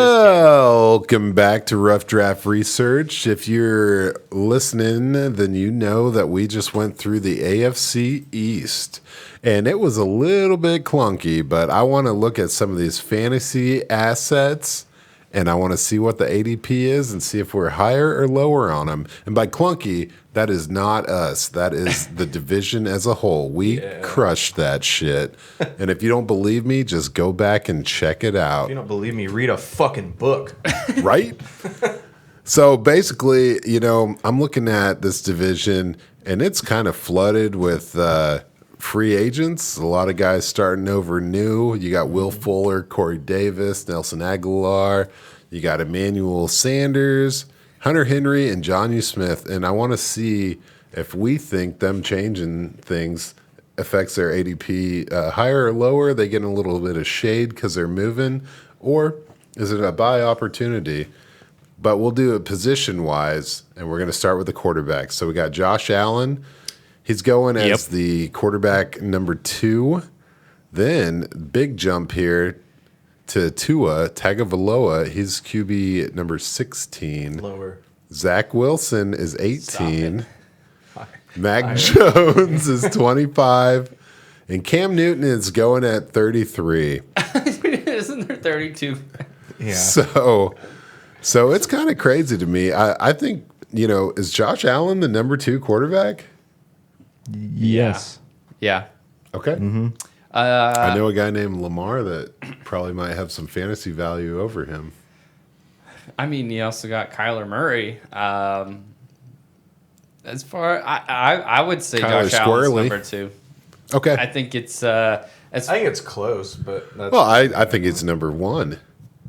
Welcome back to Rough Draft Research. If you're listening, then you know that we just went through the AFC East. And it was a little bit clunky, but I want to look at some of these fantasy assets, and I want to see what the ADP is and see if we're higher or lower on them. And by clunky, that is not us. That is the division as a whole. We crushed that shit. And if you don't believe me, just go back and check it out. If you don't believe me, read a fucking book. Right? So basically, you know, I'm looking at this division, and it's kind of flooded with free agents. A lot of guys starting over new. You got Will Fuller, Corey Davis, Nelson Aguilar. You got Emmanuel Sanders, Hunter Henry, and Jonnu Smith. And I want to see if we think them changing things affects their ADP higher or lower. Are they getting a little bit of shade because they're moving? Or is it a buy opportunity? But we'll do it position-wise, and we're going to start with the quarterback. So we got Josh Allen. He's going as the quarterback number 2. Then, big jump here to Tua Tagovailoa. He's QB number 16. Lower. Zach Wilson is 18. Mac Jones is 25. And Cam Newton is going at 33. Isn't there 32? Yeah. So it's kind of crazy to me. I think, you know, is Josh Allen the number 2 quarterback? Yes. Yeah. Okay. Mm-hmm. I know a guy named Lamar that probably might have some fantasy value over him. I mean, you also got Kyler Murray. As far, I would say Kyler Josh Allen's Squirrely. number 2. Okay. I think it's. I think it's close, but that's... Well, I think it's number 1.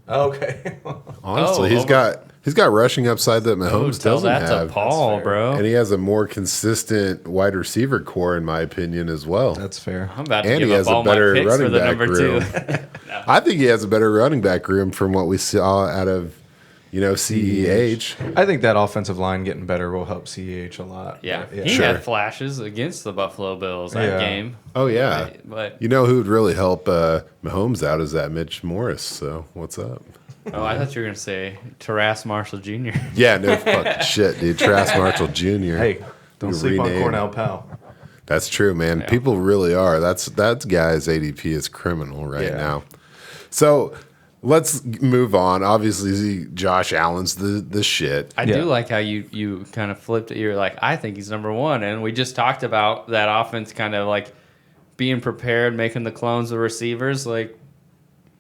Okay. Honestly, he's got rushing upside that Mahomes tell doesn't that have. to Paul, bro. And he has a more consistent wide receiver core, in my opinion, as well. That's fair. I'm about to And give he has up a all better my picks for running the back number room. 2. I think he has a better running back room from what we saw out of, you know, CEH. I think that offensive line getting better will help CEH a lot. Yeah, But, he Sure. had flashes against the Buffalo Bills that Yeah. game. Oh, yeah. But You know who would really help Mahomes out is that Mitch Morris. So what's up? I thought you were gonna say Taras Marshall Jr. Yeah, no fucking shit, dude. Trask Marshall Jr. Hey, don't We sleep on renamed- Cornell Powell. That's true, man. Yeah. People really are. That guy's ADP is criminal right Yeah. now. So let's move on. Obviously, Josh Allen's the shit. I do like how you kind of flipped it. You're like, I think he's number 1, and we just talked about that offense kind of like being prepared, making the clones of receivers. Like,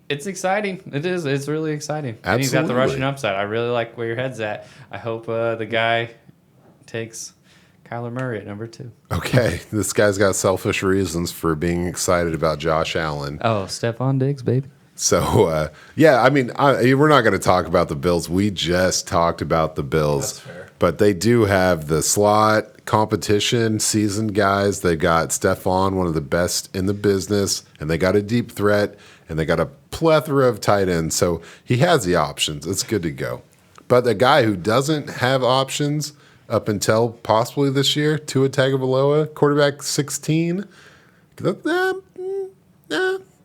it's exciting. It is. It's really exciting. And he's got the Absolutely. rushing upside. I really like where your head's at. I hope the guy takes Kyler Murray at number 2. Okay, this guy's got selfish reasons for being excited about Josh Allen. Oh, Stephon Diggs, baby. So, yeah, I mean, we're not going to talk about the Bills. We just talked about the Bills. That's fair. But they do have the slot competition, seasoned guys. They got Stephon, one of the best in the business, and they got a deep threat, and they got a plethora of tight ends. So he has the options. It's good to go. But the guy who doesn't have options up until possibly this year, Tua Tagovailoa, quarterback 16.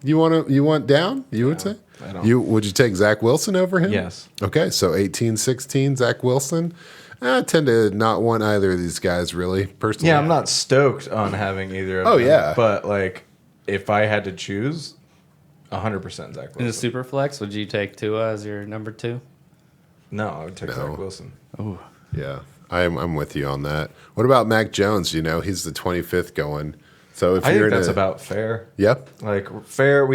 You want down? You would say? I don't. Would you take Zach Wilson over him? Yes. Okay, so 18, 16, Zach Wilson. I tend to not want either of these guys, really, personally. Yeah, I'm not stoked on having either of them. Oh, yeah. But, like, if I had to choose, 100% Zach Wilson. In the super flex, would you take Tua as your number 2? No, I would take No. Zach Wilson. Oh, Yeah, I'm with you on that. What about Mac Jones? You know, he's the 25th going. So if I you're think in that's about fair. Yep. Like, fair,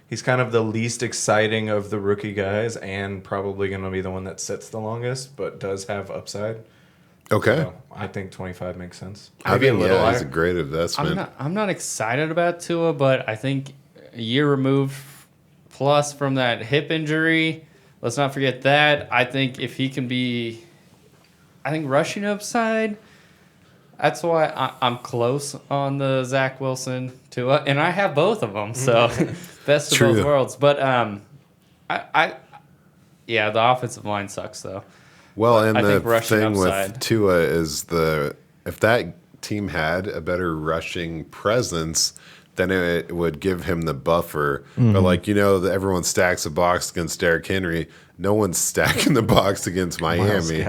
he's kind of the least exciting of the rookie guys and probably going to be the one that sits the longest, but does have upside. Okay. So I think 25 makes sense. I Maybe think, a little yeah, he's a higher. great investment. I'm not excited about Tua, but I think a year removed plus from that hip injury. Let's not forget that. I think if he can be, rushing upside. That's why I'm close on the Zach Wilson Tua, and I have both of them. So best of True. both worlds. But yeah, the offensive line sucks though. Well, and I the think rushing thing with upside. Tua is if that team had a better rushing presence, then it would give him the buffer. But like everyone stacks a box against Derrick Henry. No one's stacking the box against Miami.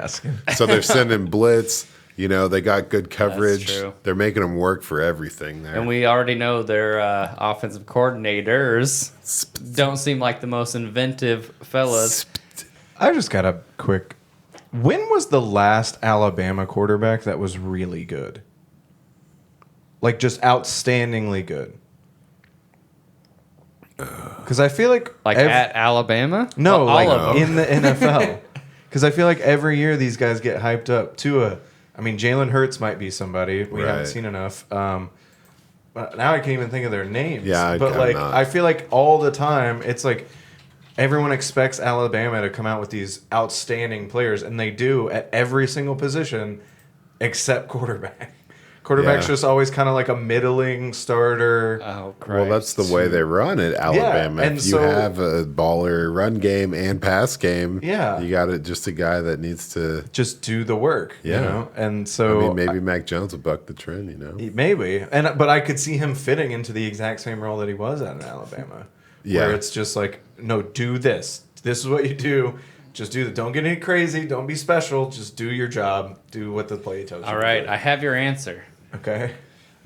So they're sending blitz. They got good coverage. That's true. They're making them work for everything there. And we already know their offensive coordinators don't seem like the most inventive fellas. I just got a quick. When was the last Alabama quarterback that was really good? Like just outstandingly good. Because I feel like at Alabama? No, all like of them. in the NFL. Because I feel like every year these guys get hyped up. Jalen Hurts might be somebody. We haven't seen enough. But now I can't even think of their names. Yeah, but I'm not. I feel like all the time it's like everyone expects Alabama to come out with these outstanding players, and they do at every single position except quarterback. Quarterback's just always kind of like a middling starter. Oh, Christ. Well, that's the way they run at Alabama. and if you so- have a baller run game and pass game, Yeah. you got just a guy that needs to. Just do the work, Yeah. And so maybe Mac Jones will buck the trend, maybe, but I could see him fitting into the exact same role that he was at in Alabama. Yeah. Where it's just like, no, do this. This is what you do. Just do that. Don't get any crazy. Don't be special. Just do your job. Do what the play tells you. All right, I have your answer. Okay.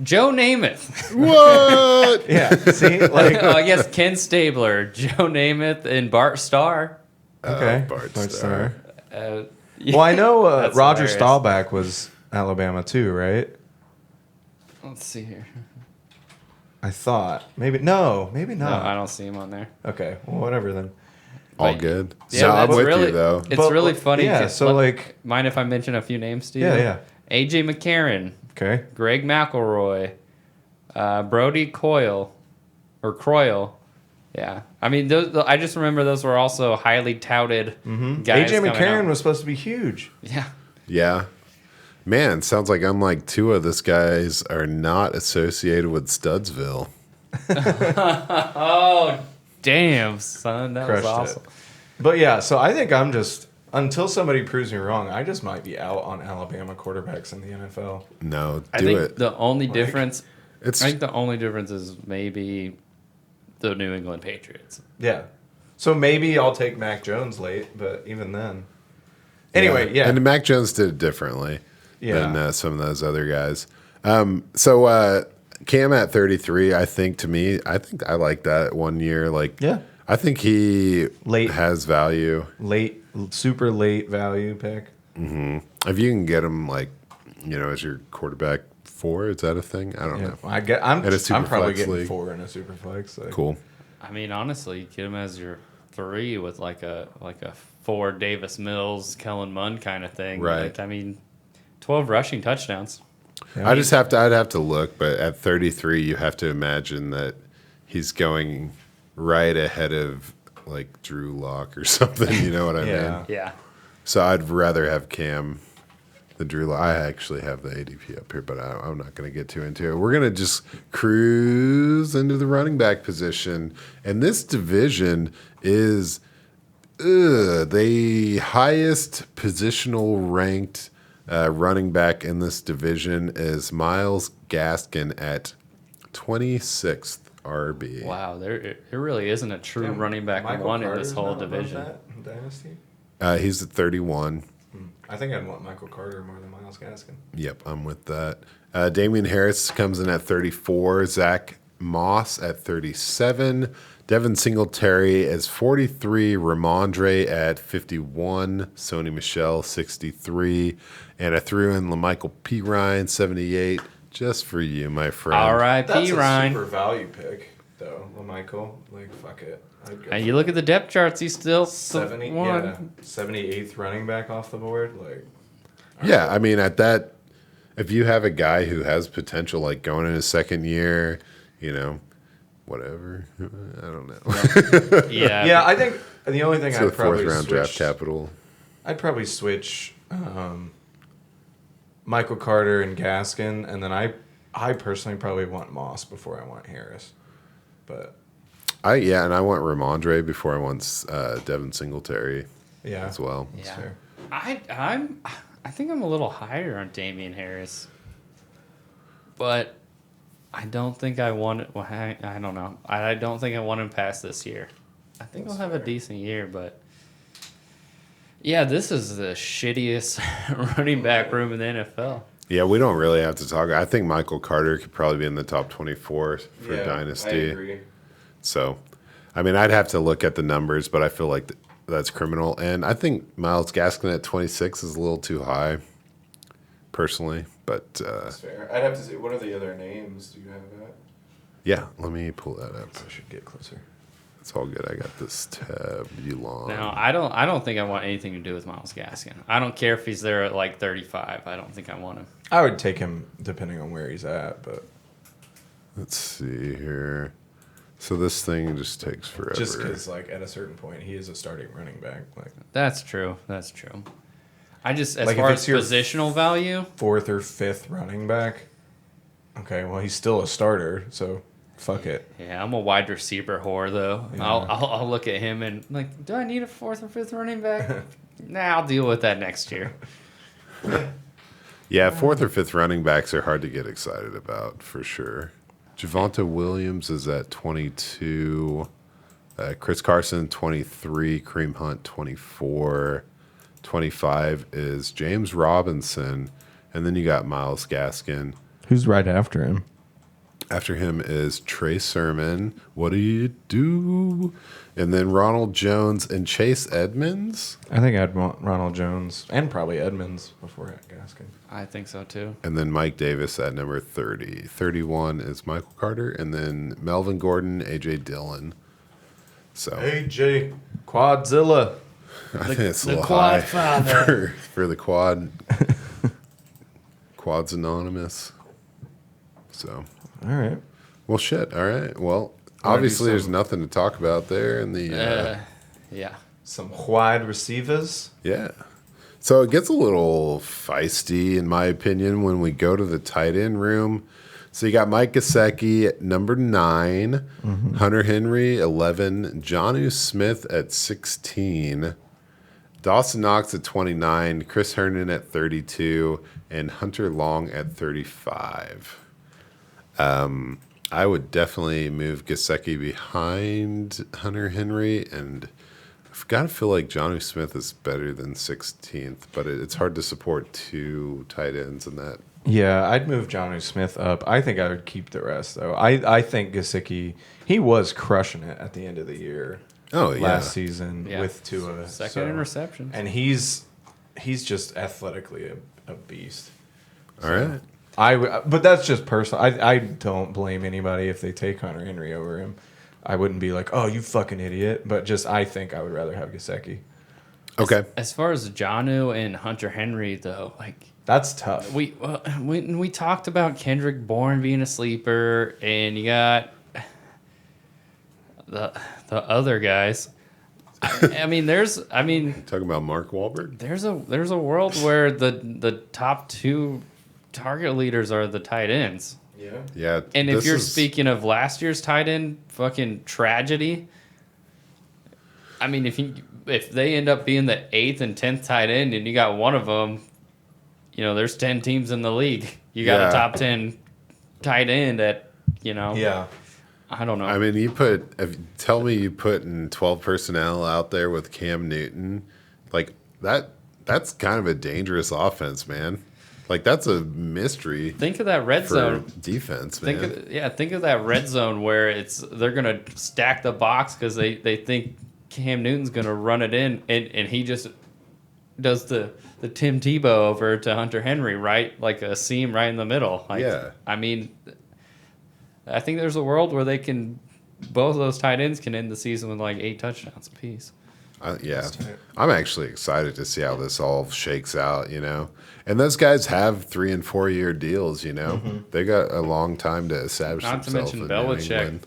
Joe Namath. What? Yeah. See, like, I guess Ken Stabler, Joe Namath, and Bart Starr. okay, Bart Bart Starr. Starr. Well, I know That's Roger hilarious. Staubach was Alabama too, right? Let's see here. I thought maybe no, maybe No, not. I don't see him on there. Okay, well, whatever then. All But- good. Yeah, So I'm that's with really, you though. It's But, really funny. yeah, 'cause so, like- mind if I mention a few names to you? Yeah. AJ McCarron, Okay. Greg McElroy, Brody Croyle. Yeah, I mean, I just remember those were also highly touted guys. AJ coming McCarron out. was supposed to be huge. Yeah. Yeah. Man, sounds like unlike Tua, this guys are not associated with Studsville. Oh, damn, son, that Crushed was awesome. it. But yeah, so I think I'm just until somebody proves me wrong, I just might be out on Alabama quarterbacks in the NFL. No, I do think it. the only difference. It's I think the only difference is maybe the New England Patriots. Yeah. So maybe I'll take Mac Jones late, but even then. Anyway, yeah. And Mac Jones did it differently Yeah. than some of those other guys. So Cam at 33, I think I like that 1 year. Like, Yeah. I think he Late. has value. Super late value pick. If you can get him as your quarterback 4, is that a thing? I don't know. I'm At a super probably flex getting league. 4 in a super flex. Like, Cool. I mean, honestly, you get him as your 3 with like a 4 Davis Mills, Kellen Mond kind of thing. Right. Like, I mean, 12 rushing touchdowns. Yeah. I'd have to look, but at 33, you have to imagine that he's going right ahead of like Drew Lock or something. You know what I Yeah. mean? Yeah. So I'd rather have Cam than Drew Lock. I actually have the ADP up here, but I'm not going to get too into it. We're going to just cruise into the running back position. And this division is the highest positional ranked running back in this division is Myles Gaskin at 26th RB. Wow, there really isn't a true running back Michael one in Carter's this whole not above division. that in Dynasty? He's at 31. I think I'd want Michael Carter more than Myles Gaskin. Yep, I'm with that. Damian Harris comes in at 34. Zach Moss at 37. Devin Singletary is 43. Ramondre at 51. Sony Michel, 63. And I threw in LaMichael P. Ryan, 78. Just for you, my friend. R.I.P. That's a Ryan. super value pick, though, LaMichael. Like, fuck it. I'd go And you look at the depth charts, he's still 70, one. yeah, 78th running back off the board. Like, Yeah, I mean, at that, if you have a guy who has potential, like going in his second year, whatever. I don't know. Yeah. yeah, I think the only thing So I'd the probably fourth round draft switch, capital. I'd probably switch Michael Carter and Gaskin, and then I personally probably want Moss before I want Harris. But And I want Ramondre before I want Devin Singletary yeah, as well. that's Yeah. fair. I think I'm a little higher on Damian Harris. But I don't think I want it. Well, I don't know. I don't think I want him past this year. I think he'll have a decent year, but yeah, this is the shittiest running back room in the NFL. Yeah, we don't really have to talk. I think Michael Carter could probably be in the top 24 for Dynasty. I agree. So, I mean, I'd have to look at the numbers, but I feel like that's criminal. And I think Myles Gaskin at 26 is a little too high, personally. But that's fair. I'd have to see. What are the other names? Do you have that? Yeah, let me pull that up. I should get closer. It's all good. I got this tab. You long. Now, I don't think I want anything to do with Myles Gaskin. I don't care if he's there at like 35. I don't think I want him. I would take him depending on where he's at, but let's see here. So this thing just takes forever. Just because, like, at a certain point, he is a starting running back. Like, that's true. That's true. I just, as like far as positional value, 4th or 5th running back. Okay, well, he's still a starter, so fuck it. Yeah, I'm a wide receiver whore though. Yeah. I'll look at him and like, do I need a 4th or 5th running back? Nah, I'll deal with that next year. Yeah, 4th or 5th running backs are hard to get excited about for sure. Javonte Williams is at 22. Chris Carson, 23. Kareem Hunt, 24. 25 is James Robinson. And then you got Myles Gaskin. Who's right after him? After him is Trey Sermon. What do you do? And then Ronald Jones and Chase Edmonds. I think I'd want Ronald Jones and probably Edmonds before Gaskin. I think so too. And then Mike Davis at number 30. 31 is Michael Carter. And then Melvin Gordon, A.J. Dillon. So A.J. Quadzilla. I think it's a little high for the quad. Quad's Anonymous. So. All right. Well, shit. All right. Well, obviously there's nothing to talk about there in the. Yeah. Some wide receivers. Yeah. So it gets a little feisty, in my opinion, when we go to the tight end room. So you got Mike Gesicki at number 9, Hunter Henry 11, Jonnu Smith at 16, Dawson Knox at 29, Chris Herndon at 32, and Hunter Long at 35. I would definitely move Gesicki behind Hunter Henry, and I've got to feel like Jonnu Smith is better than 16th, but it's hard to support 2 tight ends in that. Yeah, I'd move Jonnu Smith up. I think I would keep the rest, though. I think Gesicki, he was crushing it at the end of the year. Oh, yeah. Last season with Tua. Second in receptions. And he's just athletically a beast. All right. But that's just personal. I don't blame anybody if they take Hunter Henry over him. I wouldn't be like, oh, you fucking idiot. But just I think I would rather have Gesicki. Okay. As far as Jonnu and Hunter Henry, though, like that's tough. We talked about Kendrick Bourne being a sleeper, and you got the other guys. I mean, talking about Mark Wahlberg. There's a world where the top 2 target leaders are the tight ends. Yeah. Yeah. And if you're speaking of last year's tight end fucking tragedy, I mean, if they end up being the 8th and 10th tight end, and you got one of them, there's 10 teams in the league. You got a top 10 tight end at, Yeah. I don't know. I mean, tell me you put in 12 personnel out there with Cam Newton, like that's kind of a dangerous offense, man. Like that's a mystery. Think of that red zone defense, man. Think of that red zone where they're gonna stack the box because they think Cam Newton's gonna run it in, and he just does the Tim Tebow over to Hunter Henry, right? Like a seam right in the middle. Like, yeah. I mean, I think there's a world where both of those tight ends can end the season with like 8 touchdowns apiece. Yeah. I'm actually excited to see how this all shakes out, And those guys have 3 and 4 year deals, They got a long time to establish themselves. Not to mention Belichick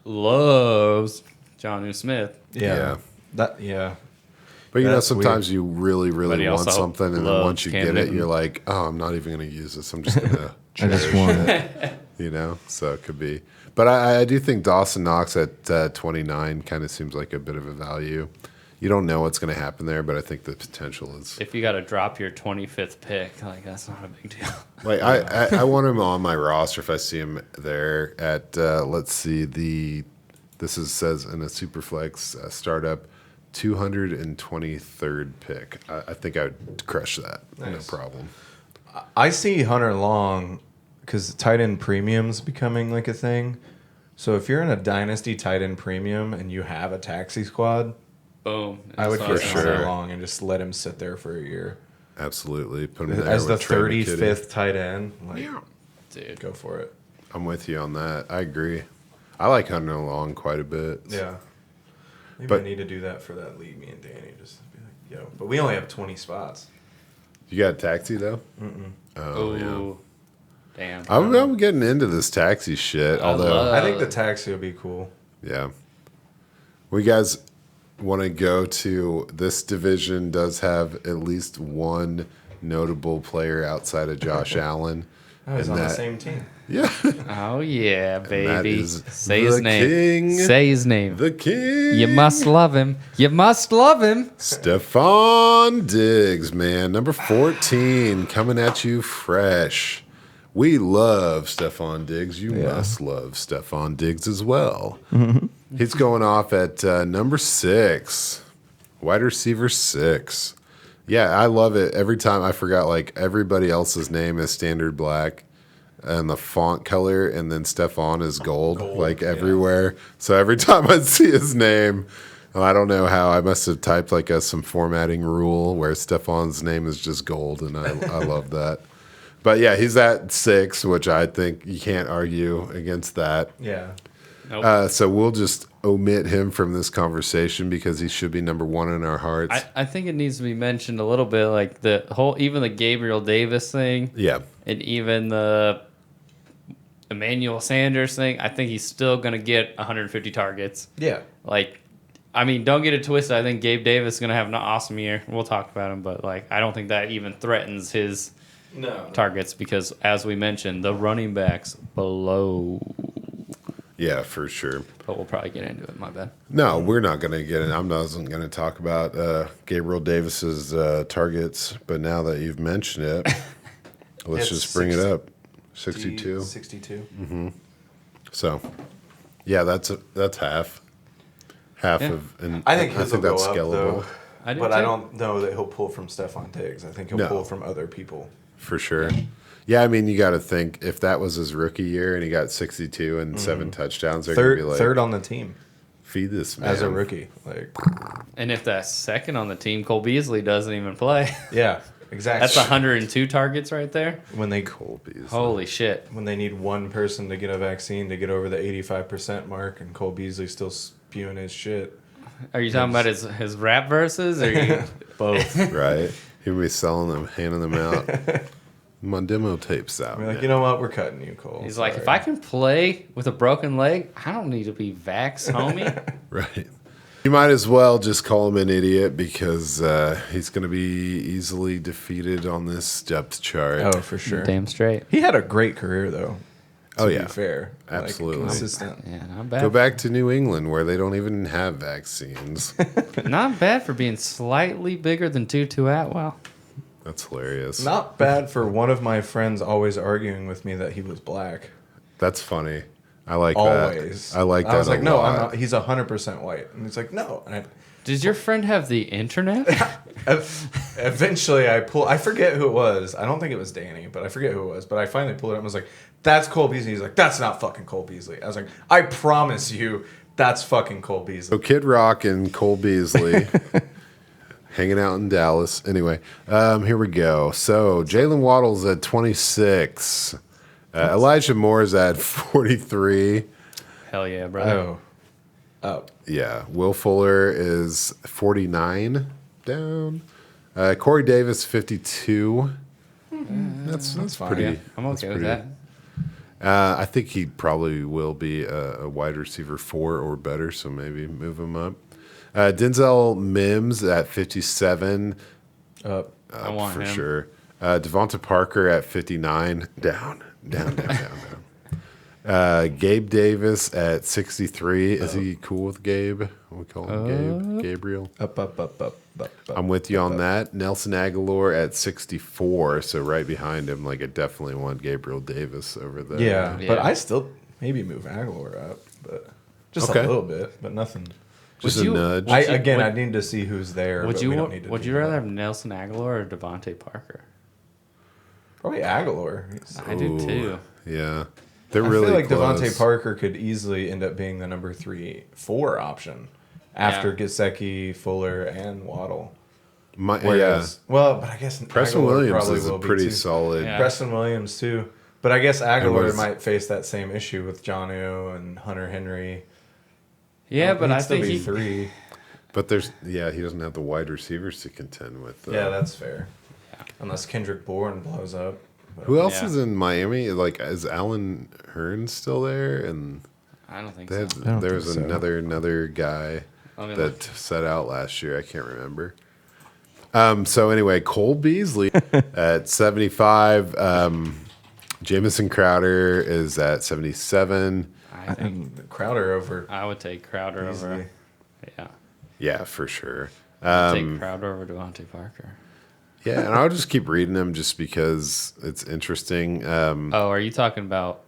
loves Jonnu Smith. Yeah. But sometimes you really, really want something, and then once you get it, you're like, oh, I'm not even going to use this. I'm just going to I just want it. So it could be. But I do think Dawson Knox at 29 kind of seems like a bit of a value. you don't know what's going to happen there, but I think the potential is. If you got to drop your 25th pick, like that's not a big deal. Like I want him on my roster if I see him there at let's see says in a Superflex startup 223rd pick. I think I would crush that. Nice. No problem. I see Hunter Long because tight end premium's becoming like a thing. So if you're in a dynasty tight end premium and you have a taxi squad, Boom. I would That's get what Hunter sure. Long and just let him sit there for a year Absolutely. Put him there as the with Trey McKitty. 35th tight end. Like, Dude. go for it. I'm with you on that. I agree. I like Hunter Long quite a bit. Yeah. Maybe But- I need to do that for that league, me and Danny. Just be like, yo. But we only have 20 spots. You got a taxi though? Mm-mm. Oh yeah. Ooh. Damn. I'm getting into this taxi shit. I Although, love- I think the taxi would be cool. yeah, we guys want to go to this division. Does have at least one notable player outside of Josh Allen. Oh, he's And on the that- same team. Yeah, Oh yeah, that baby. is Say his the name. king. Say his name. the king. You must love him. You must love him. Stephon Diggs, man, number 14, coming at you fresh. We love Stephon Diggs. You must love Stephon Diggs as well. He's going off at number 6, wide receiver 6. Yeah, I love it. Every time I forgot, like, everybody else's name is standard black and the font color, and then Stephon is gold, like yeah. everywhere. So every time I see his name, I don't know how, I must have typed like some formatting rule where Stephon's name is just gold, and I love that. But yeah, he's at 6, which I think you can't argue against that. Yeah. Nope. So we'll just omit him from this conversation because he should be number 1 in our hearts. I think it needs to be mentioned a little bit, like the whole, even the Gabriel Davis thing, yeah. and even the Emmanuel Sanders thing. I think he's still gonna get 150 targets. Yeah. Like, I mean, don't get it twisted. I think Gabe Davis is gonna have an awesome year. We'll talk about him, but like, I don't think that even threatens his No. targets because, as we mentioned, the running backs below. Yeah, for sure. But we'll probably get into it. My bad. No, we're not going to get it. I wasn't going to talk about Gabriel Davis's targets, but now that you've mentioned it, let's It's just bring it up. 62. 62. So, yeah, that's half. Half Yeah. of, and I think his will go that's up, scalable though. I do But too. I don't know that he'll pull from Stephon Diggs. I think he'll No. pull from other people. for sure. Yeah, I mean, you got to think if that was his rookie year and he got 62 and 7 touchdowns, they're going to be like, Third on the team feed this man. as a rookie. Like, And if that second on the team, Cole Beasley, doesn't even play, yeah, exactly. that's 102 targets right there. when they Cole Beasley. Holy shit. when they need one person to get a vaccine to get over the 85% mark, and Cole Beasley's still spewing his shit. Are you talking about his rap verses or you both? Right? He'll be selling them, handing them out. My demo tapes out. We're like, man. you know what? We're cutting you, Cole. He's like, if Sorry. I can play with a broken leg, I don't need to be vaxxed, homie. Right. You might as well just call him an idiot because he's going to be easily defeated on this depth chart. Oh, for sure. Damn straight. He had a great career, though. To Oh, be yeah. fair. Like, Absolutely. consistent. Yeah, not bad. Go back to New England where they don't even have vaccines. Not bad for being slightly bigger than Tutu Atwell. That's hilarious. Not bad for one of my friends always arguing with me that he was black. That's funny. I like Always. that. I like that. I was like, a no, lot. I'm not. He's 100% white. And he's like, no. And Does your friend have the internet? eventually I forget who it was. I don't think it was Danny, but I forget who it was. But I finally pulled it up and was like, that's Cole Beasley. He's like, that's not fucking Cole Beasley. I was like, I promise you, that's fucking Cole Beasley. So Kid Rock and Cole Beasley hanging out in Dallas. Anyway, here we go. So Jaylen Waddle's at 26. Elijah Moore's at 43. Hell yeah, brother. Oh. Yeah. Will Fuller is 49 down. Corey Davis, 52. That's fine. pretty. Yeah, I'm that's okay with pretty- that. I think he probably will be a wide receiver 4 or better, so maybe move him up. Denzel Mims at 57. Uh, I want for him. sure. Devonta Parker at 59. Down. Gabe Davis at 63. Is he cool with Gabe? We call him Gabe. Gabriel. Up. I'm with you on that. Nelson Aguilar at 64. So right behind him. Like I definitely want Gabriel Davis over there. Yeah, but Yeah. I still maybe move Aguilar up, but just Okay. a little bit, but nothing. Just Would a you- nudge. I need to see who's there. Would but you we don't need to would do you that. rather have Nelson Aguilar or Devontae Parker? Probably Aguilar? I do too. Yeah. They're I really feel like close. Devontae Parker could easily end up being the number 3-4 option after Yeah. Gesicki, Fuller, and Waddle. Yeah. Whereas, well, but I guess Preston Aguilar Williams probably is a will be pretty too. solid. Yeah. Preston Williams too, but I guess Aguilar was- might face that same issue with Jonnu and Hunter Henry. Yeah, but He'd I still think be he. 3. But he doesn't have the wide receivers to contend with. Yeah, that's fair. Unless Kendrick Bourne blows up. But- Who else Yeah. is in Miami? Like, is Alan Hearn still there? And I don't think they had, so. don't there was think so. another guy Let me that look. set out last year. I can't remember. So anyway, Cole Beasley at 75. Jamison Crowder is at 77. I think And Crowder over I would take Crowder easily. over. Yeah, Yeah, for sure. take Crowder over Devontae Parker. Yeah, and I'll just keep reading them just because it's interesting. Oh, are you talking about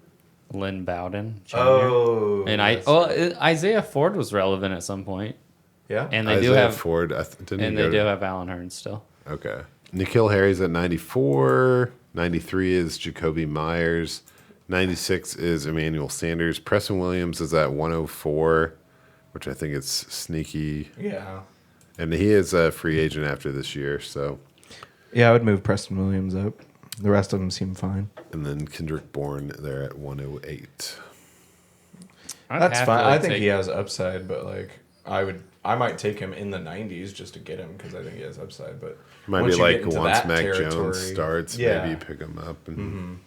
Lynn Bowden Jr.? Oh, And Isaiah Ford was relevant at some point, yeah. and they Isaiah do have Ford. Didn't he and go they to- do have Alan Hearn still. Okay. Nikhil Harry's at 94. 93 is Jacoby Myers. 96 is Emmanuel Sanders. Preston Williams is at 104, which I think is sneaky. Yeah. And he is a free agent after this year. So, Yeah, I would move Preston Williams up. The rest of them seem fine. and then Kendrick Bourne there at 108. I'd That's have fine. to I think take- he has upside, but like I might take him in the 90s just to get him because I think he has upside. But Might once be you like get into once that Mac Jones territory- starts, yeah. maybe you pick him up. And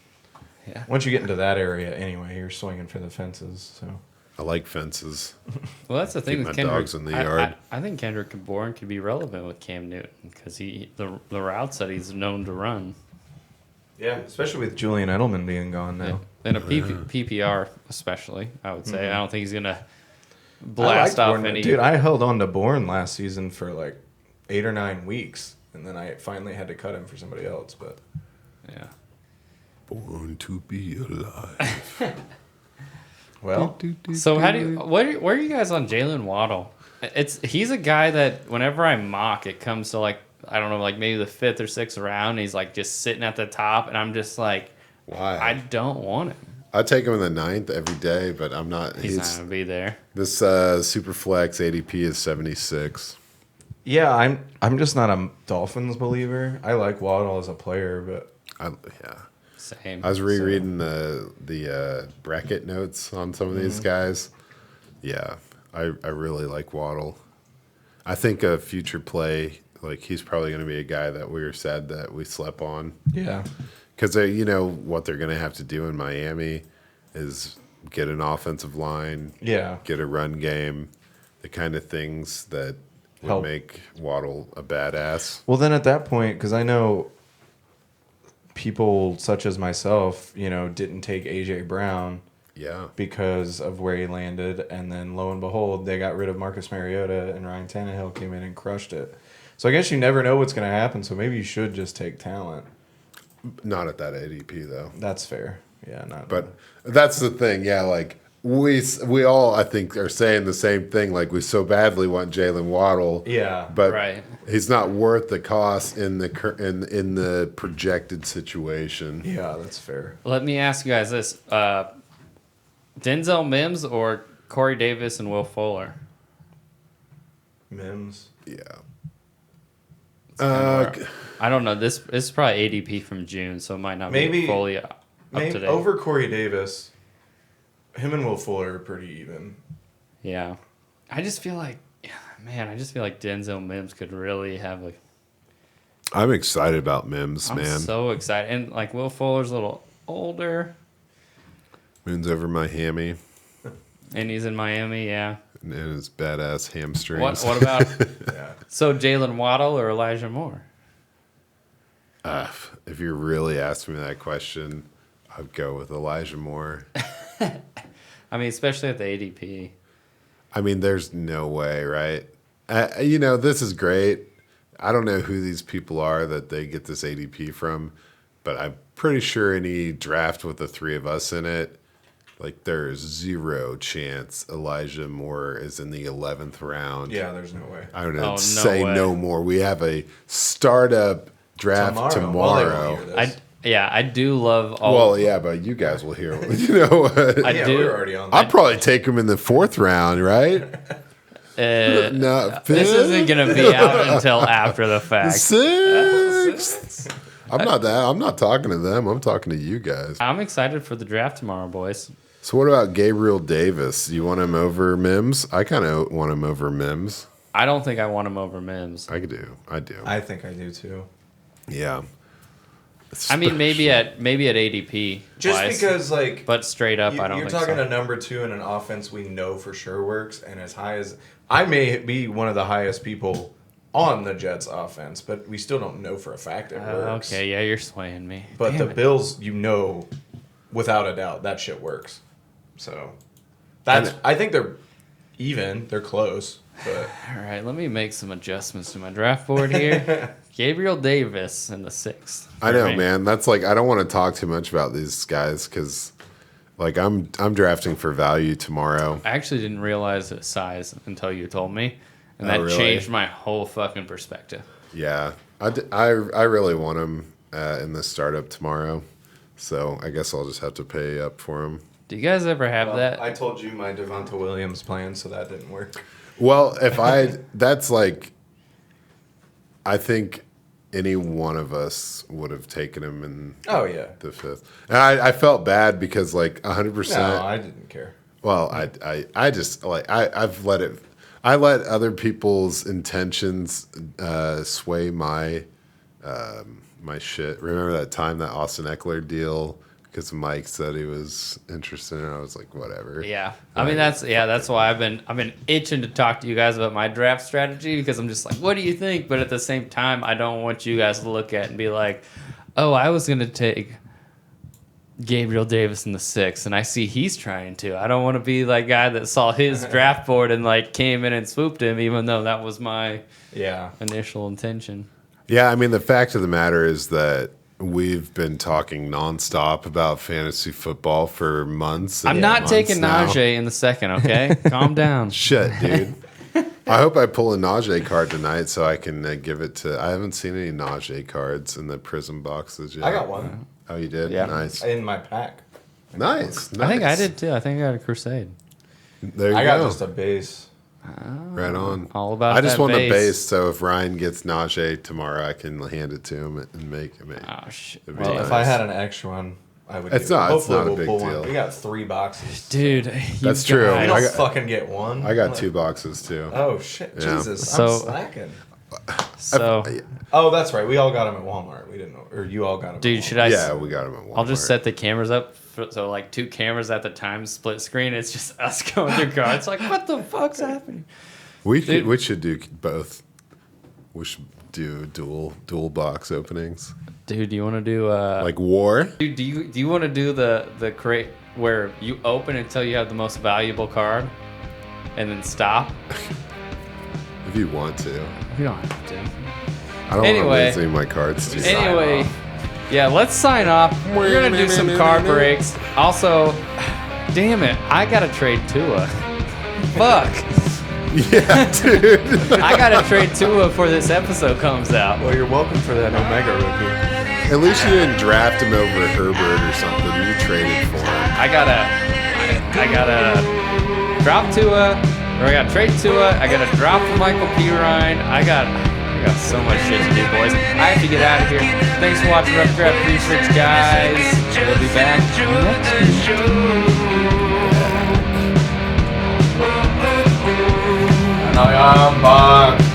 Yeah. Once you get into that area, anyway, you're swinging for the fences. So I like fences. Well, that's the thing Keep with my Kendrick. dogs in the I- yard. I think Kendrick Bourne could be relevant with Cam Newton because the routes that he's known to run. yeah, especially with Julian Edelman being gone now. In a PPR, especially, I would say. I don't think he's gonna I blast liked off Bourne. any. Dude, I held on to Bourne last season for like 8 or 9 weeks, and then I finally had to cut him for somebody else. But Yeah. Born to be alive. well, So how do you, where are you guys on Jaylen Waddle? He's a guy that whenever I mock, it comes to like I don't know, like maybe the 5th or 6th round. He's like just sitting at the top, and I'm just like, Why? I don't want him. I take him in the 9th every day, but I'm not. He's not gonna be there. This super flex ADP is 76. yeah, I'm just not a Dolphins believer. I like Waddle as a player, but Yeah. Same. I was rereading the bracket notes on some of these guys. Yeah, I really like Waddle. I think a future play, like he's probably going to be a guy that we were sad that we slept on. yeah, Because you know what they're going to have to do in Miami is get an offensive line, yeah. get a run game, the kind of things that would Help. make Waddle a badass. Well, then at that point, because I know people such as myself, didn't take AJ Brown Yeah. because of where he landed, and then lo and behold, they got rid of Marcus Mariota, and Ryan Tannehill came in and crushed it. So I guess you never know what's going to happen. So maybe you should just take talent. Not at that ADP though. That's fair. Yeah, not. But that's the thing, yeah. Like we all, I think, are saying the same thing. Like we so badly want Jaylen Waddle, yeah, but Right. he's not worth the cost in the projected situation. yeah, that's fair. Let me ask you guys this: Denzel Mims or Corey Davis and Will Fuller? Mims. Yeah. I don't know. This is probably ADP from June, so it might not Maybe- be fully up to Maybe date. over Corey Davis. Him and Will Fuller are pretty even. Yeah, I just feel like, Denzel Mims could really have a. I'm excited about Mims, I'm man. so excited, and like Will Fuller's a little older, Moon's over my hammy and he's in Miami. Yeah. and his badass hamstrings. What about Yeah. so Jaylen Waddle or Elijah Moore? If you're really asking me that question, I'd go with Elijah Moore. I mean, especially at the ADP. I mean, there's no way, right? This is great. I don't know who these people are that they get this ADP from, but I'm pretty sure any draft with the three of us in it, like there's zero chance Elijah Moore is in the 11th round. Yeah, there's no way. I don't know. Oh, no say way. no more. We have a startup draft tomorrow. Well, they won't hear this. I do love all. Well, yeah, but you guys will hear. You know what? I yeah, do. we're already on. I'd probably take him in the 4th round, right? No, This isn't gonna be out until after the fact. 6th. I'm not talking to them. I'm talking to you guys. I'm excited for the draft tomorrow, boys. So what about Gabriel Davis? You want him over Mims? I kind of want him over Mims. I don't think I want him over Mims. I do. I think I do too. Yeah. I mean, maybe at ADP. Just wise, because, like, but straight up, I don't. You're think talking so. a number 2 in an offense we know for sure works, and as high as I may be one of the highest people on the Jets offense, but we still don't know for a fact it works. Okay, yeah, you're swaying me. But Damn the it. Bills, without a doubt, that shit works. So I think they're even. They're close. But All right, let me make some adjustments to my draft board here. Gabriel Davis in the 6th. I know, for me. man. That's like I don't want to talk too much about these guys because, like, I'm drafting for value tomorrow. I actually didn't realize his size until you told me, and Oh, that really? changed my whole fucking perspective. Yeah, I really want him in the startup tomorrow, so I guess I'll just have to pay up for him. Do you guys ever have that? I told you my Devonta Williams plan, so that didn't work. Well, that's like, I think any one of us would have taken him in Oh yeah. the 5th. And I felt bad because like 100%. No, I didn't care. Well, I just like I've let it. I let other people's intentions sway my my shit. Remember that time that Austin Eckler deal because Mike said he was interested, and I was like, whatever. Yeah, I mean that's why I've been itching to talk to you guys about my draft strategy because I'm just like, what do you think? But at the same time, I don't want you guys to look at it and be like, oh, I was gonna take Gabriel Davis in the 6th, and I see he's trying to. I don't want to be like guy that saw his draft board and like came in and swooped him, even though that was my initial intention. Yeah, I mean the fact of the matter is that we've been talking nonstop about fantasy football for months. I'm not taking now. Najee in the 2nd, okay? Calm down. Shit, dude. I hope I pull a Najee card tonight so I can give it to. I haven't seen any Najee cards in the Prism boxes yet. I got one Oh, you did? Yeah. Nice. in my pack. Nice. I think I did too. I think I got a Crusade. There you I go. got just a base. Right on. All about I just that want base. the base, so if Ryan gets Najee tomorrow, I can hand it to him and make him. Oh shit, It'd be Well, nice. if I had an extra one, I would. It's do it. not- it's Hopefully not a we'll big pull deal. One. We got 3 boxes. dude. That's true. We I don't got- fucking get one. I got 2 boxes too. Oh shit! Yeah. Jesus, So- I'm slacking. So, Oh, that's right. We all got them at Walmart. We didn't know, or you all got them. dude, at should Walmart. I? Yeah, we got him at Walmart. I'll just set the cameras up so like 2 cameras at the time, split screen. It's just us going through cards. Like, what the fuck's happening? We Dude. should do both. We should do dual box openings Dude, do you want to do like War. Dude, do you want to do the crate where you open until you have the most valuable card, and then stop? If you want to. You don't have to. I don't Anyway. want to lose any of my cards to you. Anyway, yeah, let's sign off. We're gonna do some card breaks. Also, damn it, I gotta trade Tua. Fuck, Yeah, dude. I gotta trade Tua before this episode comes out. Well, you're welcome for that Omega rookie. At least you didn't draft him over Herbert or something. You traded for him. I gotta drop Tua, or I gotta trade Tua. I gotta drop Michael P. Ryan. I got so much shit to do, boys. I have to get out of here. Thanks for watching Rough Draft Research, guys. We'll be back next week. I'm back.